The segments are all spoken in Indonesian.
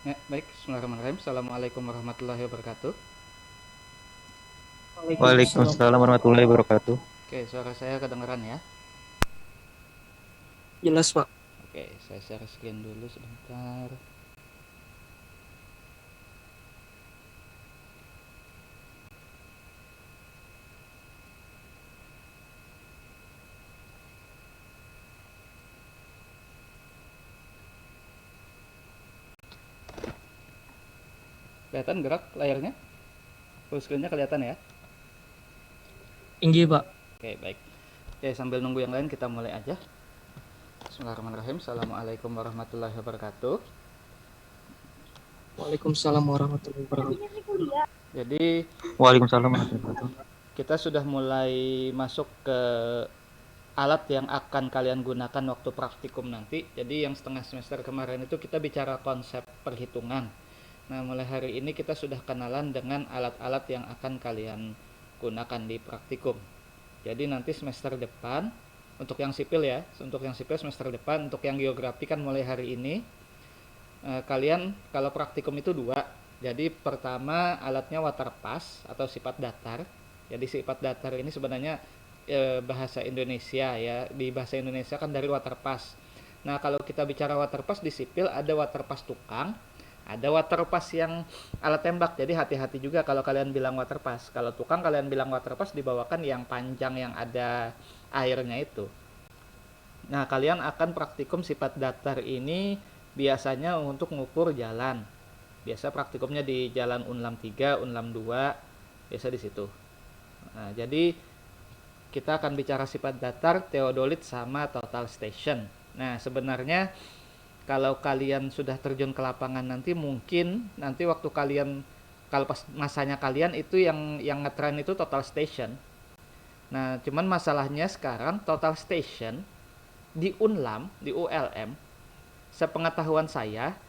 Ya, baik. Bismillahirrahmanirrahim. Assalamualaikum warahmatullahi wabarakatuh. Waalaikumsalam. Waalaikumsalam warahmatullahi wabarakatuh. Oke, suara saya kedengaran ya? Jelas, Pak. Oke, saya share screen dulu sebentar. Kelihatan gerak layarnya? Full screen-nya kelihatan ya? Tinggi, Pak. Oke, baik. Oke, sambil nunggu yang lain kita mulai aja. Bismillahirrahmanirrahim. Assalamualaikum warahmatullahi wabarakatuh. Waalaikumsalam warahmatullahi wabarakatuh. Jadi, Waalaikumsalam warahmatullahi wabarakatuh. kita sudah mulai masuk ke alat yang akan kalian gunakan waktu praktikum nanti. Jadi yang setengah semester kemarin itu kita bicara konsep perhitungan. Nah, mulai hari ini kita sudah kenalan dengan alat-alat yang akan kalian gunakan di praktikum. Jadi nanti semester depan, untuk yang sipil ya, untuk yang sipil semester depan, untuk yang geografi kan mulai hari ini, kalian kalau praktikum itu dua. Jadi pertama alatnya waterpass atau sifat datar. Jadi sifat datar ini sebenarnya bahasa Indonesia ya. Di bahasa Indonesia kan dari waterpass. Nah, kalau kita bicara waterpass di sipil ada waterpass tukang, ada waterpass yang alat tembak. Jadi hati-hati juga kalau kalian bilang waterpass. Kalau tukang kalian bilang waterpass, dibawakan yang panjang yang ada airnya itu. Nah, kalian akan praktikum sifat datar ini biasanya untuk mengukur jalan. Biasa praktikumnya di jalan Unlam 3, Unlam 2, biasa di situ. Nah, jadi kita akan bicara sifat datar, theodolit sama total station. Nah, sebenarnya kalau kalian sudah terjun ke lapangan nanti, mungkin nanti waktu kalian, kalau pas masanya kalian itu yang ngetren itu total station. Nah, cuman masalahnya sekarang total station di Unlam, di ULM, sepengetahuan saya,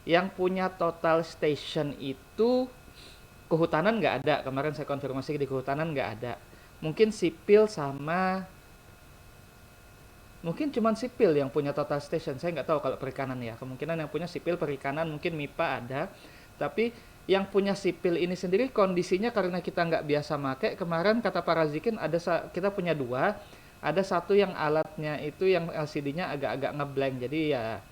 yang punya total station itu kehutanan nggak ada. Kemarin saya konfirmasi di kehutanan nggak ada. Mungkin sipil sama, mungkin cuman sipil yang punya total station. Saya nggak tahu kalau perikanan ya. Kemungkinan yang punya sipil perikanan, mungkin MIPA ada. Tapi yang punya sipil ini sendiri kondisinya karena kita nggak biasa make. Kemarin kata Pak Razikin ada kita punya dua. Ada satu yang alatnya itu yang LCD-nya agak-agak ngeblank. Jadi ya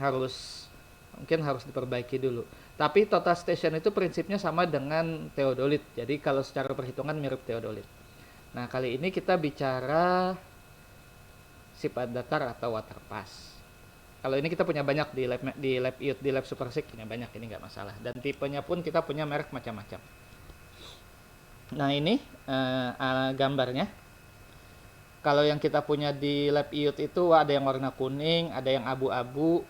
harus, mungkin harus diperbaiki dulu. Tapi total station itu prinsipnya sama dengan theodolit. Jadi kalau secara perhitungan mirip theodolit. Nah, kali ini kita bicara sifat datar atau waterpass. Kalau ini kita punya banyak di lab IUT, di lab Supersik punya banyak, ini nggak masalah. Dan tipenya pun kita punya merek macam-macam. Nah, ini gambarnya. Kalau yang kita punya di lab IUT itu ada yang warna kuning, ada yang abu-abu.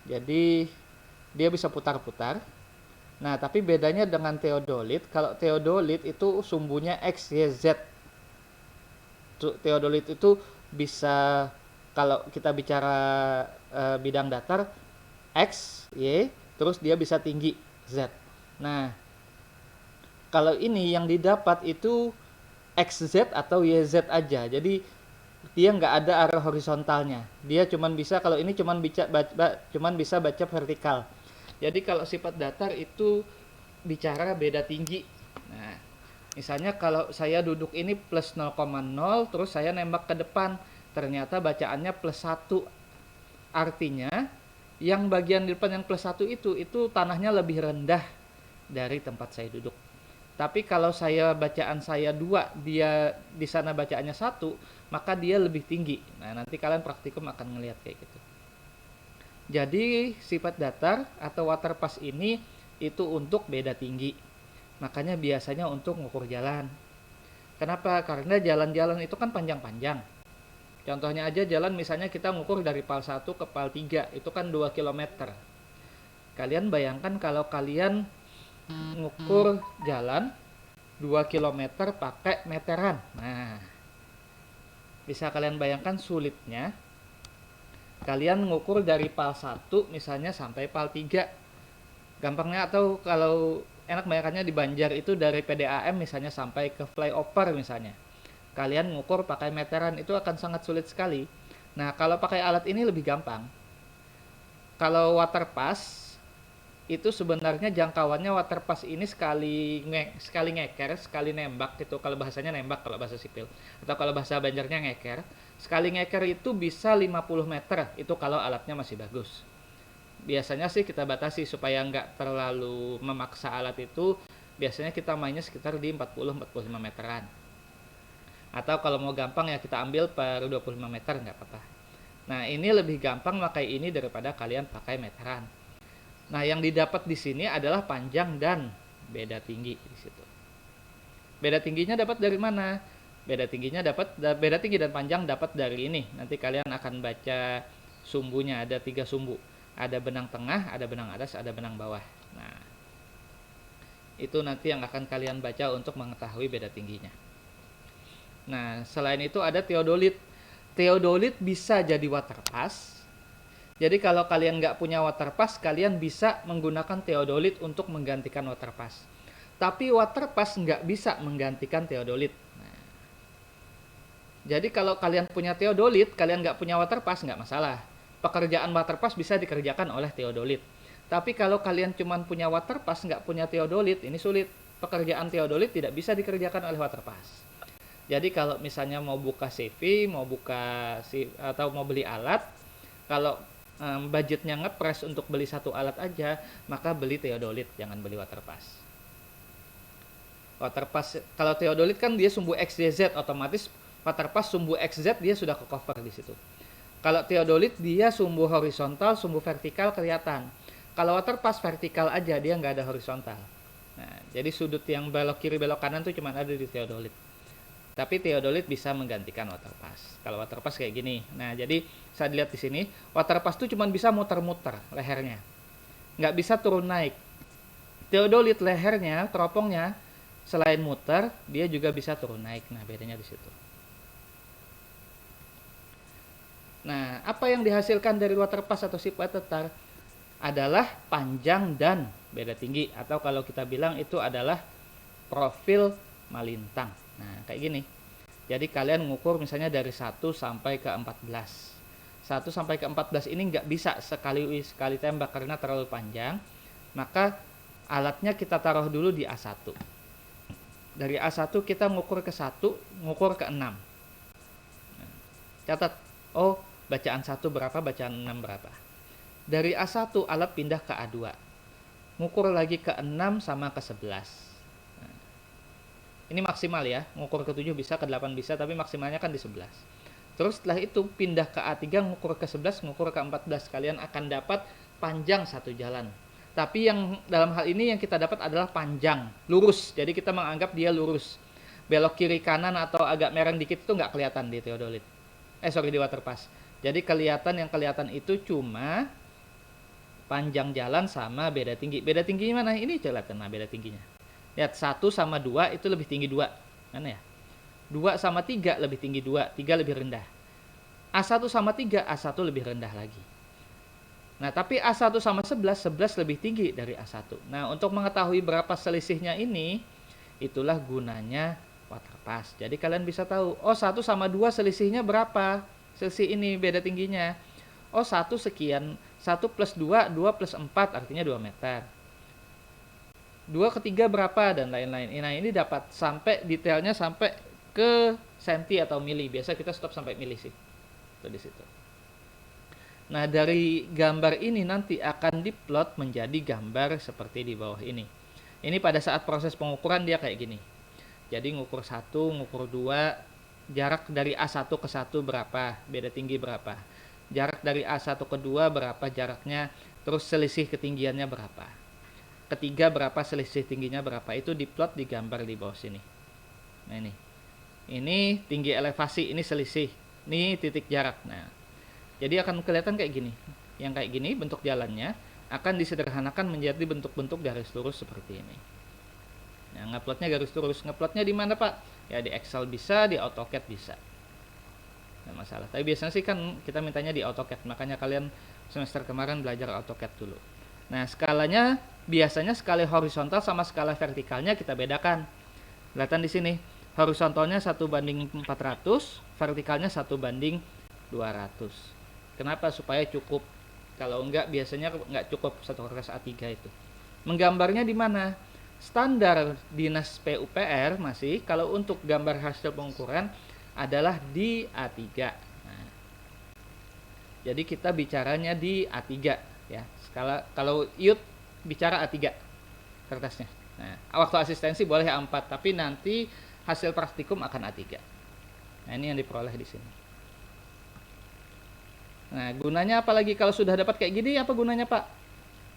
Jadi dia bisa putar-putar. Nah, tapi bedanya dengan theodolit, kalau theodolit itu sumbunya X, Y, Z. Theodolit itu bisa, kalau kita bicara bidang datar, X, Y, terus dia bisa tinggi, Z. Nah, kalau ini yang didapat itu XZ atau YZ aja. Jadi dia nggak ada arah horizontalnya. Dia cuman bisa, kalau ini cuman bisa baca vertikal. Jadi kalau sifat datar itu bicara beda tinggi. Nah, misalnya kalau saya duduk ini plus 0,0, terus saya nembak ke depan, ternyata bacaannya plus 1. Artinya yang bagian di depan yang plus 1 itu tanahnya lebih rendah dari tempat saya duduk. Tapi kalau bacaan saya 2, dia di sana bacaannya 1, maka dia lebih tinggi. Nah, nanti kalian praktikum akan ngelihat kayak gitu. Jadi sifat datar atau waterpass ini itu untuk beda tinggi. Makanya biasanya untuk mengukur jalan. Kenapa? Karena jalan-jalan itu kan panjang-panjang. Contohnya aja jalan, misalnya kita mengukur dari PAL 1 ke PAL 3, itu kan 2 kilometer. Kalian bayangkan kalau kalian mengukur jalan 2 kilometer pakai meteran. Nah, bisa kalian bayangkan sulitnya kalian mengukur dari PAL 1 misalnya sampai PAL 3. Gampangnya, atau kalau enak bayangkannya di Banjar itu dari PDAM misalnya sampai ke flyover misalnya. Kalian mengukur pakai meteran itu akan sangat sulit sekali. Nah, kalau pakai alat ini lebih gampang. Kalau waterpass itu sebenarnya jangkauannya waterpass ini sekali ngeker, sekali nembak gitu, kalau bahasanya nembak kalau bahasa sipil, atau kalau bahasa Banjarnya ngeker. Sekali ngeker itu bisa 50 meter, itu kalau alatnya masih bagus. Biasanya sih kita batasi supaya nggak terlalu memaksa alat itu, biasanya kita mainnya sekitar di 40-45 meteran. Atau kalau mau gampang ya kita ambil per 25 meter nggak apa-apa. Nah ini lebih gampang pakai ini daripada kalian pakai meteran. Nah, yang didapat di sini adalah panjang dan beda tinggi di situ. Beda tingginya dapat dari mana? Beda tinggi dan panjang dapat dari ini. Nanti kalian akan baca sumbunya, ada 3 sumbu. Ada benang tengah, ada benang atas, ada benang bawah. Nah, itu nanti yang akan kalian baca untuk mengetahui beda tingginya. Nah, selain itu ada teodolit. Teodolit bisa jadi waterpass. Jadi kalau kalian nggak punya waterpass, kalian bisa menggunakan teodolit untuk menggantikan waterpass. Tapi waterpass nggak bisa menggantikan teodolit. Nah, jadi kalau kalian punya teodolit, kalian nggak punya waterpass, nggak masalah. Pekerjaan waterpass bisa dikerjakan oleh teodolit. Tapi kalau kalian cuma punya waterpass, nggak punya teodolit, ini sulit. Pekerjaan teodolit tidak bisa dikerjakan oleh waterpass. Jadi kalau misalnya mau buka CV, atau mau beli alat, kalau budgetnya ngepres untuk beli satu alat aja, maka beli teodolit, jangan beli waterpass. Waterpass kalau teodolit kan dia sumbu XYZ, otomatis waterpass sumbu XZ dia sudah ke cover di situ. Kalau teodolit dia sumbu horizontal, sumbu vertikal kelihatan. Kalau waterpass vertikal aja, dia nggak ada horizontal. Nah, jadi sudut yang belok kiri belok kanan tuh cuma ada di teodolit. Tapi teodolit bisa menggantikan waterpass. Kalau waterpass kayak gini. Nah, jadi saya lihat di sini, waterpass itu cuma bisa muter-muter lehernya. Nggak bisa turun naik. Teodolit lehernya, teropongnya, selain muter, dia juga bisa turun naik. Nah, bedanya di situ. Nah, apa yang dihasilkan dari waterpass atau ship water adalah panjang dan beda tinggi. Atau kalau kita bilang itu adalah profil malintang. Nah, kayak gini. Jadi kalian ngukur misalnya dari 1 sampai ke 14. 1 sampai ke 14 ini nggak bisa sekali tembak karena terlalu panjang. Maka alatnya kita taruh dulu di A1. Dari A1 kita ngukur ke 1, ngukur ke 6. Nah, catat, oh bacaan 1 berapa, bacaan 6 berapa. Dari A1 alat pindah ke A2. Ngukur lagi ke 6 sama ke 11. Ini maksimal ya, ngukur ke 7 bisa, ke 8 bisa, tapi maksimalnya kan di 11. Terus setelah itu pindah ke A3, ngukur ke 11, ngukur ke 14. Kalian akan dapat panjang satu jalan. Tapi yang dalam hal ini yang kita dapat adalah panjang, lurus. Jadi kita menganggap dia lurus. Belok kiri kanan atau agak mereng dikit itu nggak kelihatan di teodolit. Di waterpass. Jadi yang kelihatan itu cuma panjang jalan sama beda tinggi. Beda tingginya mana? Ini kelihatan, nah beda tingginya. Lihat 1 sama 2 itu lebih tinggi 2. Mana ya? 2 sama 3 lebih tinggi 2, 3 lebih rendah. A1 sama 3, A1 lebih rendah lagi. Nah, tapi A1 sama 11, 11 lebih tinggi dari A1. Nah, untuk mengetahui berapa selisihnya ini, itulah gunanya waterpass. Jadi kalian bisa tahu, oh 1 sama 2 selisihnya berapa? Selisih ini beda tingginya. Oh 1 sekian, 1 plus 2, 2 plus 4 artinya 2 meter. 2 ke 3 berapa dan lain-lain. Nah, ini dapat sampai detailnya sampai ke senti atau mili. Biasa kita stop sampai mili sih. Itu di situ. Nah, dari gambar ini nanti akan diplot menjadi gambar seperti di bawah ini. Ini pada saat proses pengukuran dia kayak gini. Jadi ngukur 1, ngukur 2, jarak dari A1 ke 1 berapa, beda tinggi berapa. Jarak dari A1 ke 2 berapa jaraknya, terus selisih ketinggiannya berapa. Ketiga berapa, selisih tingginya berapa, itu diplot di gambar di bawah sini. Nah ini tinggi elevasi, ini selisih, ini titik jarak. Nah, jadi akan kelihatan kayak gini. Yang kayak gini bentuk jalannya akan disederhanakan menjadi bentuk-bentuk garis lurus seperti ini. Nah, ngeplotnya garis lurus. Ngeplotnya di mana, Pak? Ya di Excel bisa, di AutoCAD bisa. Nggak masalah. Tapi biasanya sih kan kita mintanya di AutoCAD. Makanya kalian semester kemarin belajar AutoCAD dulu. Nah, skalanya biasanya skala horizontal sama skala vertikalnya kita bedakan. Kelihatan di sini. Horizontalnya 1:400, vertikalnya 1:200. Kenapa? Supaya cukup Kalau enggak biasanya enggak cukup satu kertas A3 itu. Menggambarnya di mana? Standar Dinas PUPR masih kalau untuk gambar hasil pengukuran adalah di A3. Nah, jadi kita bicaranya di A3 ya. Kalau IUT bicara A3 kertasnya. Nah, waktu asistensi boleh A4, tapi nanti hasil praktikum akan A3. Nah, ini yang diperoleh di sini. Nah, gunanya apalagi kalau sudah dapat kayak gini, apa gunanya, Pak?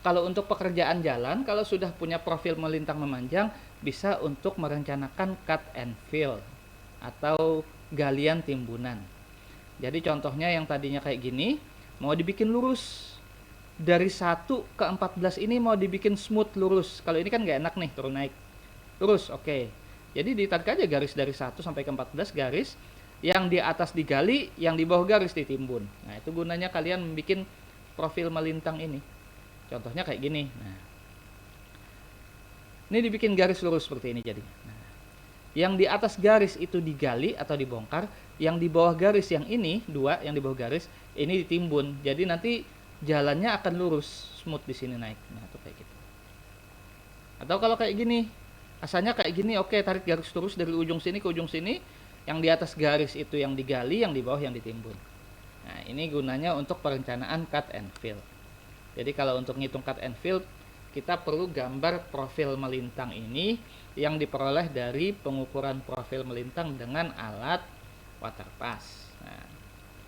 Kalau untuk pekerjaan jalan, kalau sudah punya profil melintang memanjang, bisa untuk merencanakan cut and fill atau galian timbunan. Jadi contohnya yang tadinya kayak gini, mau dibikin lurus. Dari 1 ke 14 ini mau dibikin smooth lurus. Kalau ini kan nggak enak nih, turun naik. Lurus, oke. Jadi ditarik aja garis dari 1 sampai ke 14 garis. Yang di atas digali, yang di bawah garis ditimbun. Nah, itu gunanya kalian membuat profil melintang ini. Contohnya kayak gini. Nah, ini dibikin garis lurus seperti ini jadinya. Nah, yang di atas garis itu digali atau dibongkar, yang di bawah garis yang ini, 2 yang di bawah garis, ini ditimbun. Jadi nanti jalannya akan lurus, smooth di sini naik. Nah, itu kayak gitu. Atau kalau kayak gini, asalnya kayak gini, oke, tarik garis lurus dari ujung sini ke ujung sini. Yang di atas garis itu yang digali, yang di bawah yang ditimbun. Nah, ini gunanya untuk perencanaan cut and fill. Jadi kalau untuk ngitung cut and fill, kita perlu gambar profil melintang ini yang diperoleh dari pengukuran profil melintang dengan alat waterpass. Nah,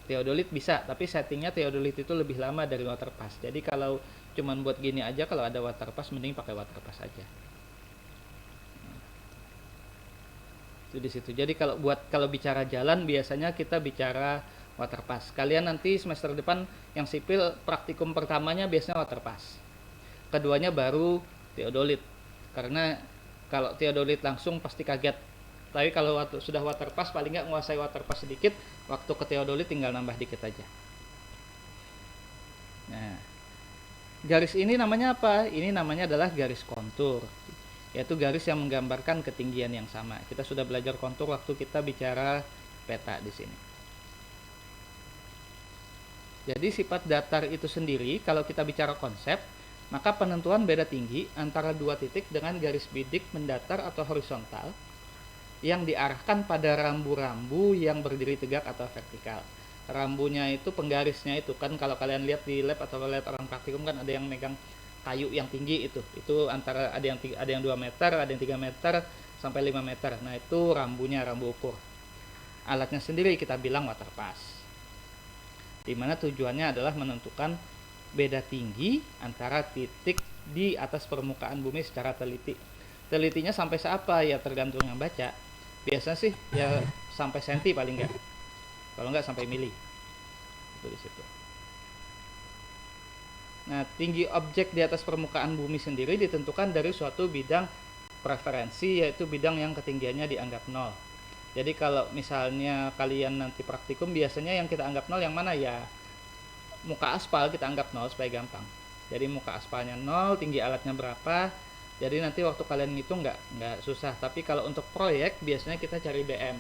theodolit bisa, tapi settingnya theodolit itu lebih lama dari waterpass. Jadi kalau cuman buat gini aja, kalau ada waterpass mending pakai waterpass aja. Itu di situ. Jadi kalau bicara jalan biasanya kita bicara waterpass. Kalian nanti semester depan yang sipil praktikum pertamanya biasanya waterpass. Keduanya baru theodolit. Karena kalau theodolit langsung pasti kaget. Tapi kalau sudah waterpass paling nggak menguasai waterpass sedikit, waktu ke theodolit tinggal nambah dikit aja. Nah, garis ini namanya apa? Ini namanya adalah garis kontur. Yaitu garis yang menggambarkan ketinggian yang sama. Kita sudah belajar kontur waktu kita bicara peta di sini. Jadi sifat datar itu sendiri, kalau kita bicara konsep, maka penentuan beda tinggi antara dua titik dengan garis bidik mendatar atau horizontal yang diarahkan pada rambu-rambu yang berdiri tegak atau vertikal. Rambunya itu penggarisnya itu kan kalau kalian lihat di lab atau lihat orang praktikum kan ada yang megang kayu yang tinggi itu antara ada yang 2 meter, ada yang 3 meter sampai 5 meter. Nah, itu rambunya, rambu ukur. Alatnya sendiri kita bilang waterpass. Dimana tujuannya adalah menentukan beda tinggi antara titik di atas permukaan bumi secara teliti. Telitinya sampai seapa ya tergantung yang baca. Biasanya sih ya sampai senti paling enggak. Kalau enggak sampai mili. Itu di situ. Nah, tinggi objek di atas permukaan bumi sendiri ditentukan dari suatu bidang preferensi, yaitu bidang yang ketinggiannya dianggap 0. Jadi kalau misalnya kalian nanti praktikum, biasanya yang kita anggap 0 yang mana ya? Muka aspal kita anggap 0 supaya gampang. Jadi muka aspalnya 0, tinggi alatnya berapa. Jadi nanti waktu kalian ngitung nggak susah. Tapi kalau untuk proyek biasanya kita cari BM.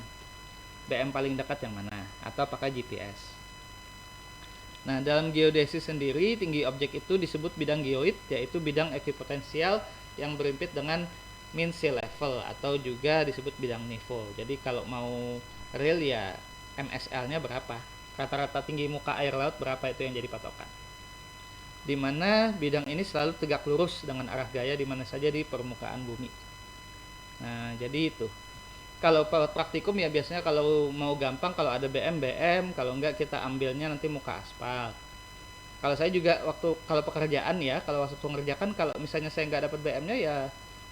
BM paling dekat yang mana? Atau pakai GPS. Nah, dalam geodesis sendiri, tinggi objek itu disebut bidang geoid, yaitu bidang ekuipotensial yang berimpit dengan mean sea level, atau juga disebut bidang nivol. Jadi kalau mau real ya MSL-nya berapa, rata-rata tinggi muka air laut berapa, itu yang jadi patokan. Dimana bidang ini selalu tegak lurus dengan arah gaya di mana saja di permukaan bumi. Nah, jadi itu. Kalau praktikum ya biasanya kalau mau gampang kalau ada BM, kalau enggak kita ambilnya nanti muka aspal. Kalau saya juga kalau pekerjaan ya, kalau waktu mengerjakan kalau misalnya saya nggak dapat BM-nya ya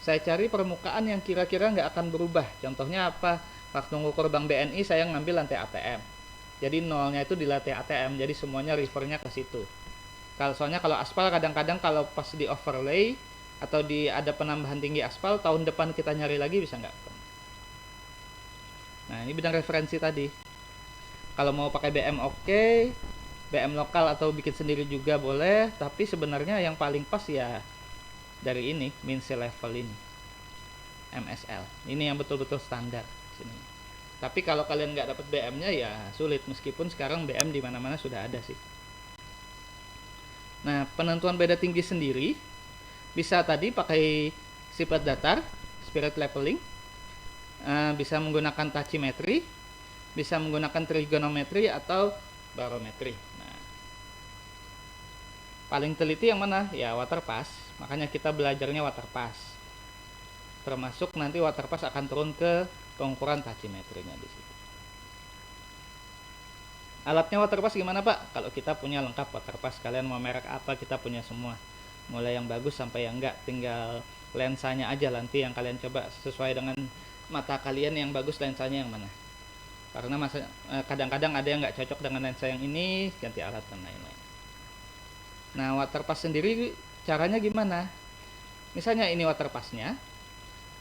saya cari permukaan yang kira-kira nggak akan berubah. Contohnya apa? Waktu ngukur bank BNI saya ngambil lantai ATM. Jadi nolnya itu di lantai ATM, jadi semuanya refernya ke situ. Soalnya kalau aspal kadang-kadang kalau pas di overlay atau ada penambahan tinggi aspal, tahun depan kita nyari lagi bisa nggak? Nah, ini bidang referensi tadi. Kalau mau pakai BM oke, BM lokal atau bikin sendiri juga boleh, tapi sebenarnya yang paling pas ya dari ini, mean sea level ini. MSL. Ini yang betul-betul standar sini. Tapi kalau kalian nggak dapat BM-nya ya sulit, meskipun sekarang BM di mana-mana sudah ada sih. Nah, penentuan beda tinggi sendiri bisa tadi pakai sifat datar, spirit leveling, bisa menggunakan tachymetry, bisa menggunakan trigonometri atau barometri. Nah, paling teliti yang mana? Ya waterpass. Makanya kita belajarnya waterpass. Termasuk nanti waterpass akan turun ke pengukuran tachymetrinya di situ. Alatnya waterpass gimana Pak? Kalau kita punya lengkap waterpass, kalian mau merek apa kita punya semua. Mulai yang bagus sampai yang enggak, tinggal lensanya aja nanti yang kalian coba sesuai dengan mata kalian yang bagus lensanya yang mana. Karena kadang-kadang ada yang nggak cocok dengan lensa yang ini, ganti alat dan lain-lain. Nah, waterpass sendiri caranya gimana? Misalnya ini waterpassnya,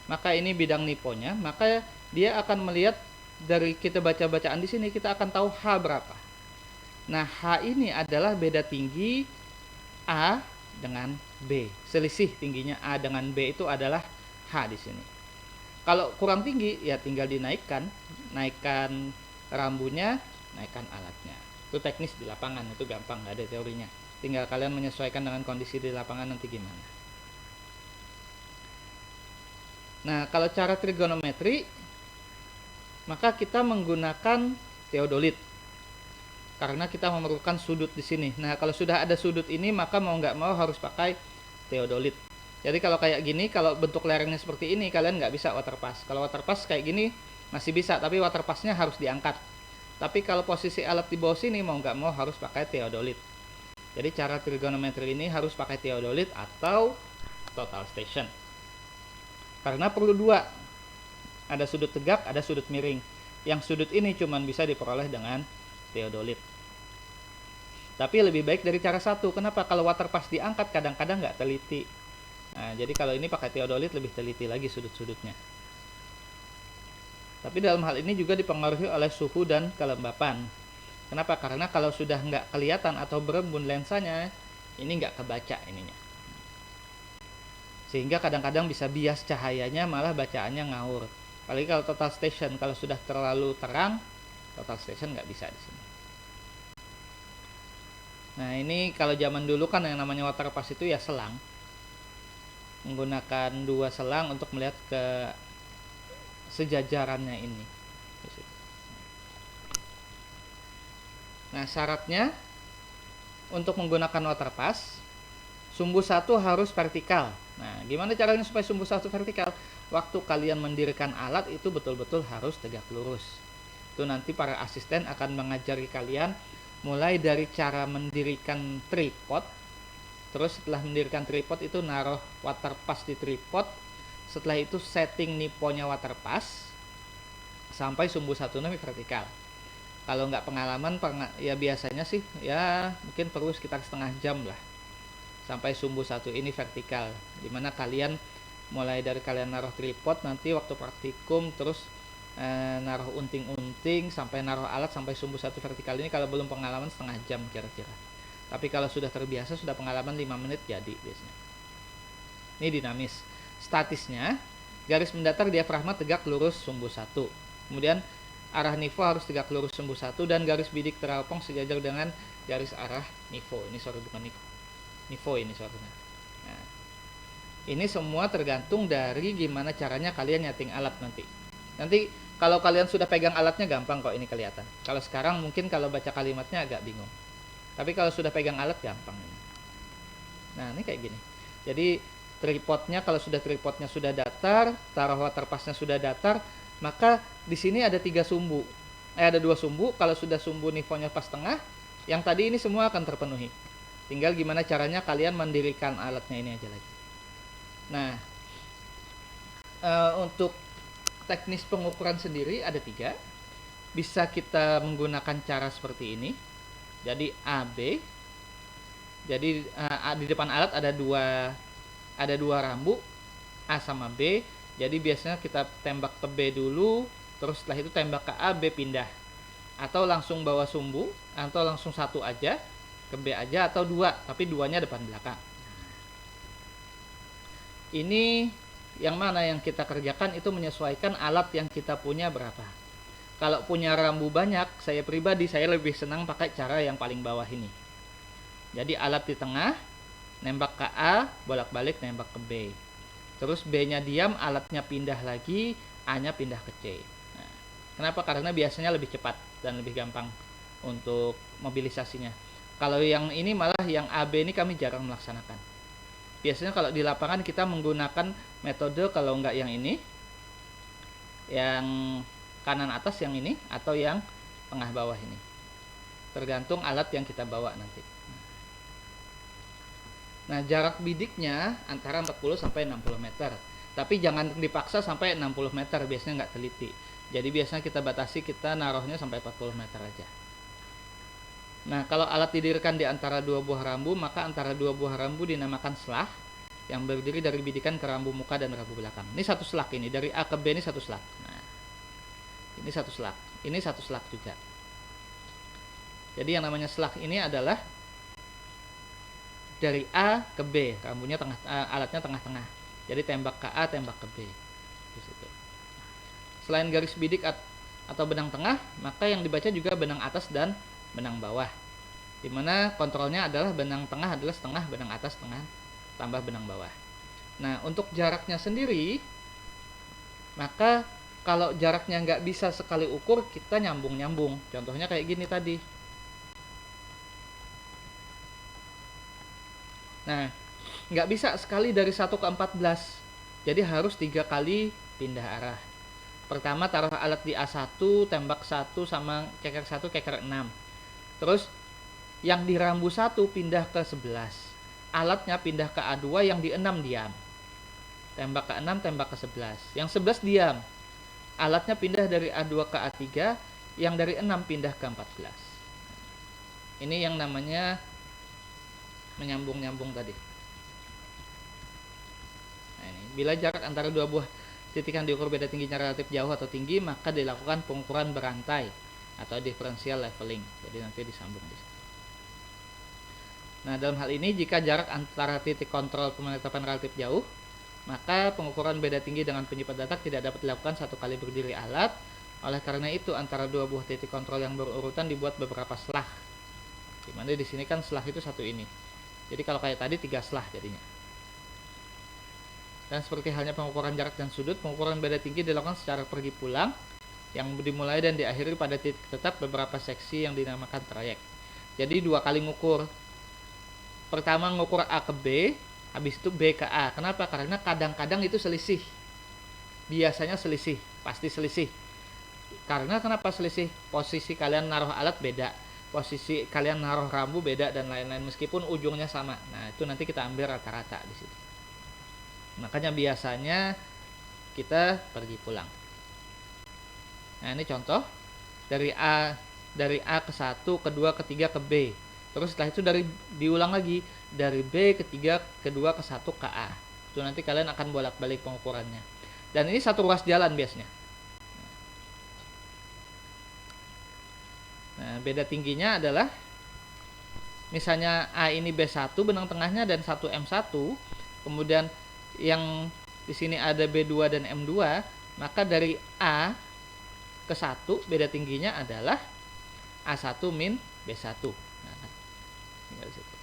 maka ini bidang niponya, maka dia akan melihat dari kita baca-bacaan di sini kita akan tahu H berapa. Nah, H ini adalah beda tinggi A dengan B. Selisih tingginya A dengan B itu adalah H di sini. Kalau kurang tinggi ya tinggal dinaikkan, naikkan rambunya, naikkan alatnya. Itu teknis di lapangan, itu gampang, nggak ada teorinya. Tinggal kalian menyesuaikan dengan kondisi di lapangan nanti gimana. Nah, kalau cara trigonometri, maka kita menggunakan teodolit karena kita memerlukan sudut di sini. Nah, kalau sudah ada sudut ini, maka mau nggak mau harus pakai teodolit. Jadi kalau kayak gini, kalau bentuk lerengnya seperti ini, kalian nggak bisa waterpass. Kalau waterpass kayak gini masih bisa, tapi waterpassnya harus diangkat. Tapi kalau posisi alat di bawah sini, mau nggak mau harus pakai teodolit. Jadi cara trigonometri ini harus pakai teodolit atau total station. Karena perlu dua. Ada sudut tegak, ada sudut miring. Yang sudut ini cuma bisa diperoleh dengan teodolit. Tapi lebih baik dari cara satu. Kenapa? Kalau waterpass diangkat kadang-kadang nggak teliti. Nah, jadi kalau ini pakai teodolit lebih teliti lagi sudut-sudutnya. Tapi dalam hal ini juga dipengaruhi oleh suhu dan kelembapan. Kenapa? Karena kalau sudah nggak kelihatan atau berembun lensanya, ini nggak kebaca ininya. Sehingga kadang-kadang bisa bias cahayanya, malah bacaannya ngawur. Apalagi kalau total station, kalau sudah terlalu terang, total station nggak bisa di sini. Nah, ini kalau zaman dulu kan yang namanya waterpass itu ya selang. Menggunakan dua selang untuk melihat ke sejajarannya ini. Nah, syaratnya untuk menggunakan waterpass, sumbu satu harus vertikal. Nah, gimana caranya supaya sumbu satu vertikal? Waktu kalian mendirikan alat itu betul-betul harus tegak lurus. Itu nanti para asisten akan mengajari kalian mulai dari cara mendirikan tripod. Terus setelah mendirikan tripod itu naruh waterpass di tripod. Setelah itu setting niponya waterpass sampai sumbu satu ini vertikal. Kalau nggak pengalaman ya biasanya sih ya mungkin perlu sekitar setengah jam lah sampai sumbu satu ini vertikal. Dimana kalian mulai dari kalian naruh tripod, nanti waktu praktikum terus naruh unting-unting sampai naruh alat sampai sumbu satu vertikal ini kalau belum pengalaman setengah jam kira-kira. Tapi kalau sudah terbiasa, sudah pengalaman 5 menit jadi biasanya. Ini dinamis. Statisnya, garis mendatar diafragma tegak lurus sumbu satu. Kemudian arah nivo harus tegak lurus sumbu satu dan garis bidik teropong sejajar dengan garis arah nivo. Ini sorry bukan nivo. Nivo ini sorenya. Nah, ini semua tergantung dari gimana caranya kalian nyeting alat nanti. Nanti kalau kalian sudah pegang alatnya gampang kok ini kelihatan. Kalau sekarang mungkin kalau baca kalimatnya agak bingung. Tapi kalau sudah pegang alat gampang ini. Nah, ini kayak gini. Jadi tripodnya kalau sudah tripodnya sudah datar, taruh waterpassnya sudah datar, maka di sini ada 3 sumbu. Ada 2 sumbu. Kalau sudah sumbu nivonya pas tengah, yang tadi ini semua akan terpenuhi. Tinggal gimana caranya kalian mendirikan alatnya ini aja lagi. Nah, untuk teknis pengukuran sendiri ada 3. Bisa kita menggunakan cara seperti ini. Jadi AB. Jadi di depan alat ada dua rambu A sama B. Jadi biasanya kita tembak ke B dulu, terus setelah itu tembak ke A, B pindah. Atau langsung bawa sumbu, atau langsung satu aja ke B aja, atau 2, tapi 2-nya depan belakang. Ini yang mana yang kita kerjakan itu menyesuaikan alat yang kita punya berapa. Kalau punya rambu banyak, saya pribadi saya lebih senang pakai cara yang paling bawah ini. Jadi alat di tengah, nembak ke A, bolak-balik nembak ke B. Terus B-nya diam, alatnya pindah lagi, A-nya pindah ke C. Nah, kenapa? Karena biasanya lebih cepat dan lebih gampang untuk mobilisasinya. Kalau yang ini malah yang AB ini kami jarang melaksanakan. Biasanya kalau di lapangan kita menggunakan metode kalau enggak yang ini, yang kanan atas yang ini, atau yang tengah bawah ini. Tergantung alat yang kita bawa nanti. Nah, jarak bidiknya antara 40 sampai 60 meter. Tapi jangan dipaksa sampai 60 meter, biasanya nggak teliti. Jadi biasanya kita batasi, kita naruhnya sampai 40 meter aja. Nah, kalau alat didirikan di antara dua buah rambu, maka antara dua buah rambu dinamakan selah, yang berdiri dari bidikan ke rambu muka dan rambu belakang. Ini satu selah ini, dari A ke B ini satu selah. Nah, ini satu selah, ini satu selah juga. Jadi yang namanya selah ini adalah dari A ke B, rambunya tengah, alatnya tengah-tengah. Jadi tembak ke A, tembak ke B. Di situ. Selain garis bidik atau benang tengah, maka yang dibaca juga benang atas dan benang bawah. Dimana kontrolnya adalah benang tengah adalah setengah, benang atas setengah, tambah benang bawah. Nah, untuk jaraknya sendiri, maka kalau jaraknya nggak bisa sekali ukur, kita nyambung-nyambung. Contohnya kayak gini tadi. Nah, nggak bisa sekali dari 1 ke 14. Jadi harus 3 kali pindah arah. Pertama taruh alat di A1, tembak 1 sama keker 1, keker 6. Terus yang di rambu 1 pindah ke 11. Alatnya pindah ke A2, yang di 6 diam. Tembak ke 6, tembak ke 11. Yang 11 diam. Alatnya pindah dari A2 ke A3, yang dari 6 pindah ke 14. Ini yang namanya menyambung-nyambung tadi. Nah, ini bila jarak antara dua buah titik yang diukur beda tingginya relatif jauh atau tinggi, maka dilakukan pengukuran berantai atau differential leveling. Jadi nanti disambung di sini. Nah, dalam hal ini jika jarak antara titik kontrol penetapan relatif jauh, maka pengukuran beda tinggi dengan penyipat data tidak dapat dilakukan satu kali berdiri alat. Oleh karena itu, antara dua buah titik kontrol yang berurutan dibuat beberapa selah. Dimana di sini kan selah itu satu ini. Jadi kalau kayak tadi 3 selah jadinya. Dan seperti halnya pengukuran jarak dan sudut, pengukuran beda tinggi dilakukan secara pergi pulang yang dimulai dan diakhiri pada titik tetap beberapa seksi yang dinamakan trayek. Jadi 2 kali ngukur. Pertama ngukur A ke B, habis itu B ke A. Kenapa? Karena kadang-kadang itu selisih. Biasanya selisih, pasti selisih. Karena kenapa selisih? Posisi kalian naruh alat beda, posisi kalian naruh rambu beda dan lain-lain, meskipun ujungnya sama. Nah, itu nanti kita ambil rata-rata di situ. Makanya biasanya kita pergi pulang. Nah, ini contoh dari A ke 1, ke 2, ke 3, ke B. Terus setelah itu diulang lagi dari B ke 3, ke 2, ke 1, ke A. Itu nanti kalian akan bolak-balik pengukurannya. Dan ini satu ruas jalan biasanya. Nah, beda tingginya adalah misalnya A ini B1 benang tengahnya dan 1 M1, kemudian yang di sini ada B2 dan M2, maka dari A ke 1 beda tingginya adalah A1 min B1. Nah, tinggal di situ.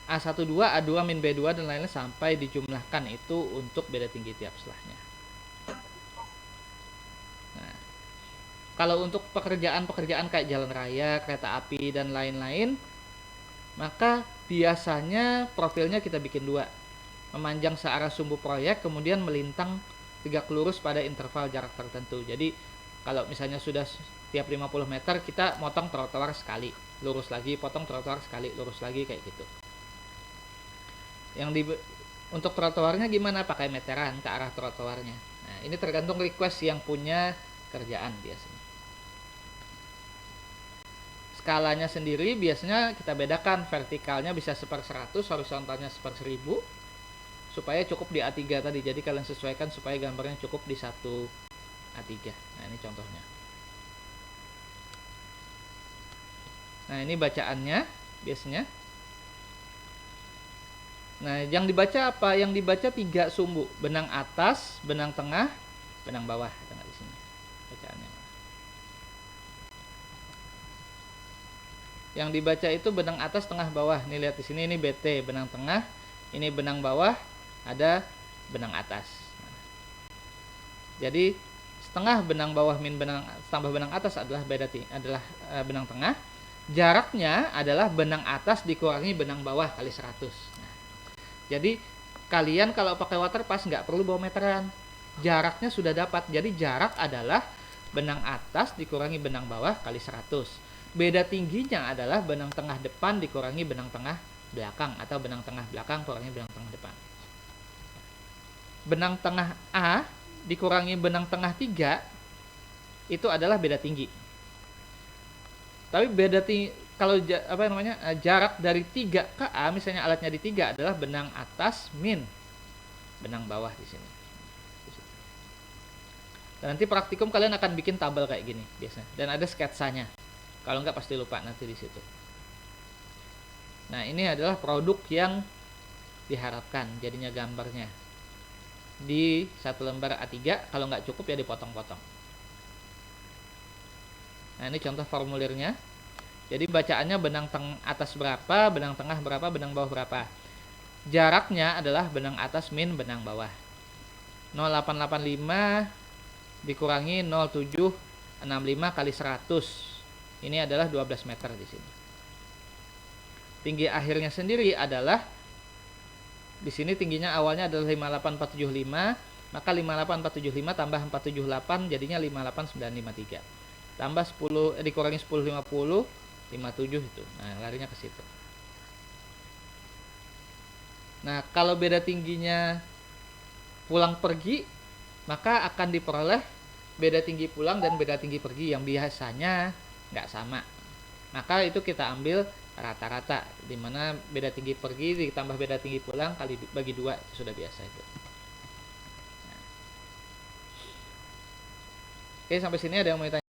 A12, A2 min B2 dan lainnya sampai dijumlahkan itu untuk beda tinggi tiap selahnya. Nah, kalau untuk pekerjaan-pekerjaan kayak jalan raya, kereta api, dan lain-lain, maka biasanya profilnya kita bikin 2. Memanjang searah sumbu proyek, kemudian melintang tegak lurus pada interval jarak tertentu. Jadi, kalau misalnya sudah tiap 50 meter, kita motong trotoar sekali, lurus lagi, potong trotoar sekali, lurus lagi, kayak gitu. Untuk trotoarnya gimana? Pakai meteran ke arah trotoarnya. Nah, ini tergantung request yang punya kerjaan biasanya. Skalanya sendiri biasanya kita bedakan, vertikalnya bisa 1/100, horizontalnya 1/1000, supaya cukup di A3 tadi. Jadi kalian sesuaikan supaya gambarnya cukup di 1 A3. Nah, ini contohnya. Nah, ini bacaannya biasanya. Nah, yang dibaca apa? Yang dibaca 3 sumbu, benang atas, benang tengah, benang bawah. Ada di sini bacaannya. Yang dibaca itu benang atas, tengah, bawah. Nih lihat di sini, ini BT benang tengah, ini benang bawah, ada benang atas. Nah, jadi setengah benang bawah min benang tambah benang atas adalah benang tengah. Jaraknya adalah benang atas dikurangi benang bawah kali 100. Nah, jadi kalian kalau pakai waterpass nggak perlu bawa meteran. Jaraknya sudah dapat. Jadi jarak adalah benang atas dikurangi benang bawah kali 100. Beda tingginya adalah benang tengah depan dikurangi benang tengah belakang, atau benang tengah belakang kurangi benang tengah depan. Benang tengah A dikurangi benang tengah 3 itu adalah beda tinggi. Tapi beda tinggi kalau jarak dari 3 ke A, misalnya alatnya di 3 adalah benang atas min benang bawah di sini. Dan nanti praktikum kalian akan bikin tabel kayak gini biasanya, dan ada sketsanya. Kalau nggak pasti lupa nanti di situ. Nah, ini adalah produk yang diharapkan jadinya gambarnya di satu lembar A3. Kalau nggak cukup ya dipotong-potong. Nah, ini contoh formulirnya. Jadi bacaannya benang atas berapa, benang tengah berapa, benang bawah berapa. Jaraknya adalah benang atas min benang bawah. 0885 dikurangi 0765 kali 100. Ini adalah 12 meter di sini. Tinggi akhirnya sendiri adalah di sini tingginya awalnya adalah 58475, maka 58475 tambah 478 jadinya 58953. Tambah 10 dikurangi 1050, 57 itu. Nah, larinya ke situ. Nah, kalau beda tingginya pulang pergi, maka akan diperoleh beda tinggi pulang dan beda tinggi pergi yang biasanya nggak sama. Maka itu kita ambil rata-rata, dimana beda tinggi pergi ditambah beda tinggi pulang kali bagi 2 sudah biasa itu. Nah. Oke, sampai sini ada yang mau ditanya?